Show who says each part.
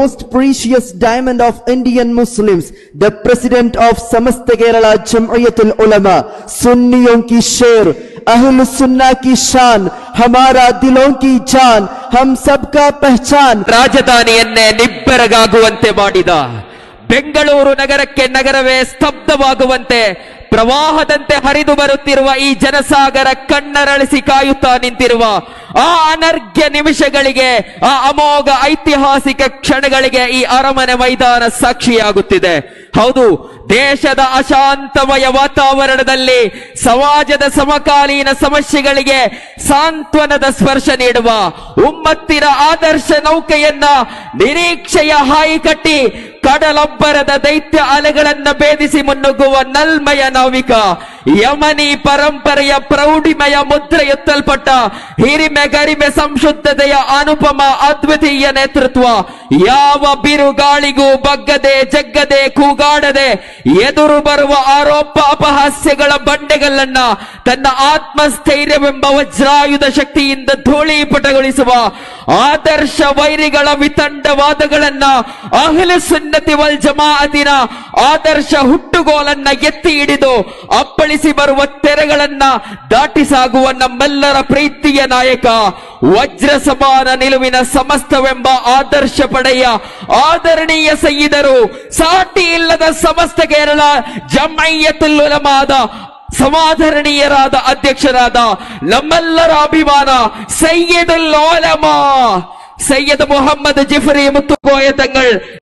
Speaker 1: most precious diamond of Indian Muslims, the president of Samasta Kerala Jam'iyatul Ulama, सुन्नियों की शेर, अहल सुन्ना की शान, हमारा दिलों की जान, हम सबका पहचान.
Speaker 2: ರಾಜಧಾನಿಯನ್ನೇ ನಿಬ್ಬೆರಗಾಗುವಂತೆ ಮಾಡಿದ, ಬೆಂಗಳೂರು ನಗರಕ್ಕೆ ನಗರವೇ ಸ್ತಬ್ಧವಾಗುವಂತೆ ಪ್ರವಾಹದಂತೆ ಹರಿದು ಬರುತ್ತಿರುವ ಈ ಜನಸಾಗರ ಕಣ್ಣರಳಿಸಿ ಕಾಯುತ್ತಾ ನಿಂತಿರುವ ಆ ಅನರ್ಘ್ಯ ನಿಮಿಷಗಳಿಗೆ, ಆ ಅಮೋಘ ಐತಿಹಾಸಿಕ ಕ್ಷಣಗಳಿಗೆ ಈ ಅರಮನೆ ಮೈದಾನ ಸಾಕ್ಷಿಯಾಗುತ್ತಿದೆ. ಹೌದು, ದೇಶದ ಅಶಾಂತಮಯ ವಾತಾವರಣದಲ್ಲಿ ಸಮಾಜದ ಸಮಕಾಲೀನ ಸಮಸ್ಯೆಗಳಿಗೆ ಸಾಂತ್ವನದ ಸ್ಪರ್ಶ ನೀಡುವ ಉಮ್ಮತ್ತಿನ ಆದರ್ಶ ನೌಕೆಯನ್ನ ನಿರೀಕ್ಷೆಯ ಹಾಯಿ ಕಟ್ಟಿ ಕಡಲೊಬ್ಬರದ ದೈತ್ಯ ಅಲೆಗಳನ್ನ ಭೇದಿಸಿ ಮುನ್ನುಗ್ಗುವ ನಲ್ಮಯ ನಾವಿಕ, ಯಮನಿ ಪರಂಪರೆಯ ಪ್ರೌಢಿಮಯ ಮುದ್ರೆ ಎತ್ತಲ್ಪಟ್ಟ ಹಿರಿಮೆ ಗರಿಮೆ ಸಂಶುದ್ಧತೆಯ ಅನುಪಮ ಅದ್ವಿತೀಯ ನೇತೃತ್ವ, ಯಾವ ಬಿರುಗಾಳಿಗೂ ಬಗ್ಗದೆ ಜಗ್ಗದೆ ಕೂಗಾಡದೆ ಎದುರು ಬರುವ ಆರೋಪ ಅಪಹಾಸ್ಯಗಳ ಬಂಡೆಗಳನ್ನ ತನ್ನ ಆತ್ಮಸ್ಥೈರ್ಯವೆಂಬ ವಜ್ರಾಯುಧ ಶಕ್ತಿಯಿಂದ ಧೂಳೀಪಟಗೊಳಿಸುವ ಆದರ್ಶ ವೈರಿಗಳ ವಿತಂಡವಾದಗಳನ್ನ ಅಹ್ಲು ಸುನ್ನತಿ ವಲ್ ಜಮಾಅತಿನ ಆದರ್ಶ ಹುಟ್ಟುಗೋಲನ್ನ ಎತ್ತಿ ಹಿಡಿದು ಅಪ್ಪಳಿಸಿ ಬರುವ ತೆರೆಗಳನ್ನ ದಾಟಿ ಸಾಗುವ ನಮ್ಮೆಲ್ಲರ ಪ್ರೀತಿಯ ನಾಯಕ, ವಜ್ರ ಸಮಾನ ನಿಲುವಿನ ಸಮಸ್ತವೆಂಬ ಆದರ್ಶ ಪಡೆಯ ಆದರಣೀಯ ಸಯ್ಯಿದರು, ಸಾಟಿ ಇಲ್ಲದ ಸಮಸ್ತ ಕೇರಳ ಜಮೈಯತುಲ್ ಉಲಮಾದ ಸಮಾಧರಣೀಯರಾದ ಅಧ್ಯಕ್ಷರಾದ ನಮ್ಮೆಲ್ಲರ ಅಭಿಮಾನ ಸಯ್ಯದುಲ್ ಉಲಮಾ ಸೈಯದ್ ಮೊಹಮ್ಮದ್ ಜಿಫ್ರಿ ಮುತ್ತುಕೋಯ ತಂಗಳ್